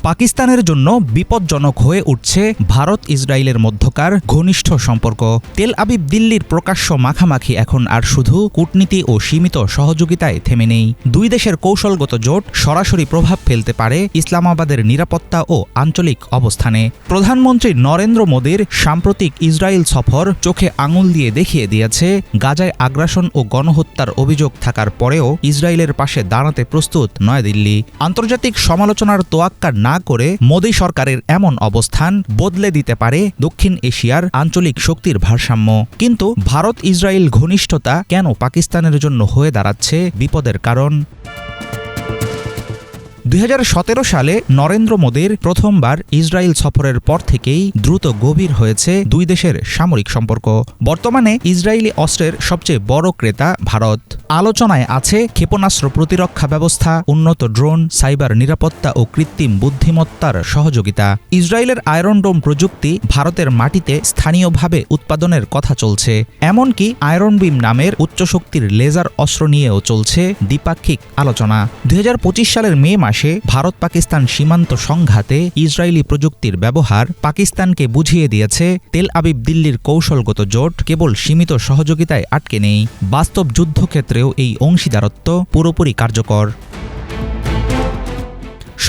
পাকিস্তানের জন্য বিপজ্জনক হয়ে উঠছে ভারত ইসরায়েলের মধ্যকার ঘনিষ্ঠ সম্পর্ক। তেল আবিব দিল্লির প্রকাশ্য মাখামাখি এখন আর শুধু কূটনীতি ও সীমিত সহযোগিতায় থেমে নেই। দুই দেশের কৌশলগত জোট সরাসরি প্রভাব ফেলতে পারে ইসলামাবাদের নিরাপত্তা ও আঞ্চলিক অবস্থানে। প্রধানমন্ত্রী নরেন্দ্র মোদীর সাম্প্রতিক ইসরায়েল সফর চোখে আঙুল দিয়ে দেখিয়ে দিয়েছে, গাজায় আগ্রাসন ও গণহত্যার অভিযোগ থাকার পরেও ইসরায়েলের পাশে দাঁড়াতে প্রস্তুত নয়াদিল্লি। আন্তর্জাতিক সমালোচনার তোয়াক্কা না করে মোদী সরকারের এমন অবস্থান বদলে দিতে পারে দক্ষিণ এশিয়ার আঞ্চলিক শক্তির ভারসাম্য। কিন্তু ভারত ইসরায়েল ঘনিষ্ঠতা কেন পাকিস্তানের জন্য হয়ে দাঁড়াচ্ছে বিপদের কারণ? 2017 সালে নরেন্দ্র মোদীর প্রথমবার ইসরায়েল সফরের পর থেকেই দ্রুত গভীর হয়েছে দুই দেশের সামরিক সম্পর্ক। বর্তমানে ইসরায়েলি অস্ত্রের সবচেয়ে বড় ক্রেতা ভারত। আলোচনায় আছে ক্ষেপণাস্ত্র প্রতিরক্ষা ব্যবস্থা, উন্নত ড্রোন, সাইবার নিরাপত্তা ও কৃত্রিম বুদ্ধিমত্তার সহযোগিতা। ইসরায়েলের আয়রন ডোম প্রযুক্তি ভারতের মাটিতে স্থানীয়ভাবে উৎপাদনের কথা চলছে। এমনকি আয়রন বিম নামের উচ্চশক্তির লেজার অস্ত্র নিয়েও চলছে দ্বিপাক্ষিক আলোচনা। 2025 সালের মে মাসে ভারত পাকিস্তান সীমান্ত সংঘাতে ইসরায়েলি প্রযুক্তির ব্যবহার পাকিস্তানকে বুঝিয়ে দিয়েছে তেল আবিব দিল্লির কৌশলগত জোট কেবল সীমিত সহযোগিতায় আটকে নেই, বাস্তব যুদ্ধক্ষেত্রেও এই অংশীদারত্ব পুরোপুরি কার্যকর।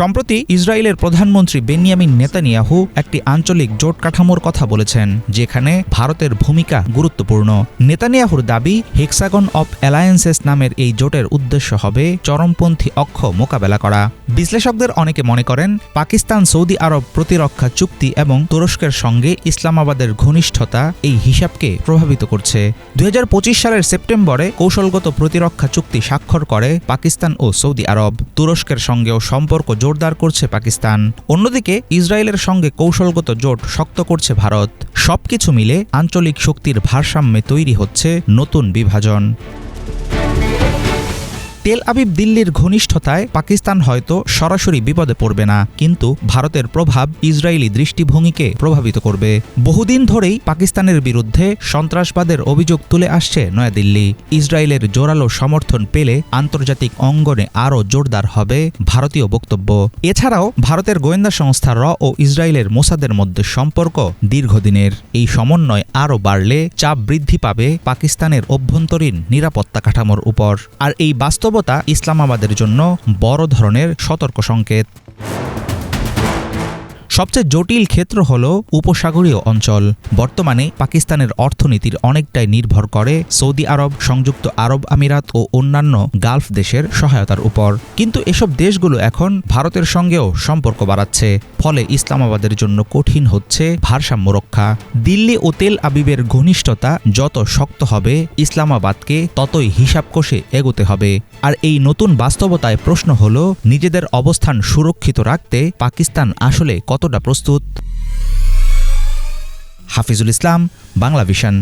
সম্প্রতি ইসরায়েলের প্রধানমন্ত্রী বেনিয়ামিন নেতানিয়াহু একটি আঞ্চলিক জোট কাঠামোর কথা বলেছেন, যেখানে ভারতের ভূমিকা গুরুত্বপূর্ণ। নেতানিয়াহুর দাবি, হেক্সাগন অব অ্যালায়েন্সেস নামের এই জোটের উদ্দেশ্য হবে চরমপন্থী অক্ষ মোকাবেলা করা। বিশ্লেষকদের অনেকে মনে করেন, পাকিস্তান সৌদি আরব প্রতিরক্ষা চুক্তি এবং তুরস্কের সঙ্গে ইসলামাবাদের ঘনিষ্ঠতা এই হিসাবকে প্রভাবিত করছে। 2025 সালের সেপ্টেম্বরে কৌশলগত প্রতিরক্ষা চুক্তি স্বাক্ষর করে পাকিস্তান ও সৌদি আরব। তুরস্কের সঙ্গেও সম্পর্ক জোরদার করছে পাকিস্তান। অন্যদিকে ইসরায়েলের সঙ্গে কৌশলগত জোট শক্ত করছে ভারত। সবকিছু মিলে আঞ্চলিক শক্তির ভারসাম্যে তৈরি হচ্ছে নতুন বিভাজন। তেল আবিব দিল্লির ঘনিষ্ঠতায় পাকিস্তান হয়তো সরাসরি বিপদে পড়বে না, কিন্তু ভারতের প্রভাব ইসরায়েলি দৃষ্টিভঙ্গিকে প্রভাবিত করবে। বহুদিন ধরেই পাকিস্তানের বিরুদ্ধে সন্ত্রাসবাদের অভিযোগ তুলে আসছে নয়াদিল্লি। ইসরায়েলের জোরালো সমর্থন পেলে আন্তর্জাতিক অঙ্গনে আরও জোরদার হবে ভারতীয় বক্তব্য। এছাড়াও ভারতের গোয়েন্দা সংস্থা র ও ইসরায়েলের মোসাদের মধ্যে সম্পর্ক দীর্ঘদিনের। এই সমন্বয় আরও বাড়লে চাপ বৃদ্ধি পাবে পাকিস্তানের অভ্যন্তরীণ নিরাপত্তা কাঠামোর উপর। আর এই বাস্তবতা ইসলামাবাদের জন্য বড় ধরনের সতর্ক সংকেত। সবচেয়ে জটিল ক্ষেত্র হল উপসাগরীয় অঞ্চল। বর্তমানে পাকিস্তানের অর্থনীতির অনেকটাই নির্ভর করে সৌদি আরব, সংযুক্ত আরব আমিরাত ও অন্যান্য গালফ দেশের সহায়তার উপর। কিন্তু এসব দেশগুলো এখন ভারতের সঙ্গেও সম্পর্ক বাড়াচ্ছে। ফলে ইসলামাবাদের জন্য কঠিন হচ্ছে ভারসাম্য রক্ষা। দিল্লি ও তেল আবিবের ঘনিষ্ঠতা যত শক্ত হবে, ইসলামাবাদকে ততই হিসাব কষে এগোতে হবে। আর এই নতুন বাস্তবতায় প্রশ্ন হল, নিজেদের অবস্থান সুরক্ষিত রাখতে পাকিস্তান আসলে কতটা প্রস্তুত? হাফিজুল ইসলাম, বাংলা ভিশন।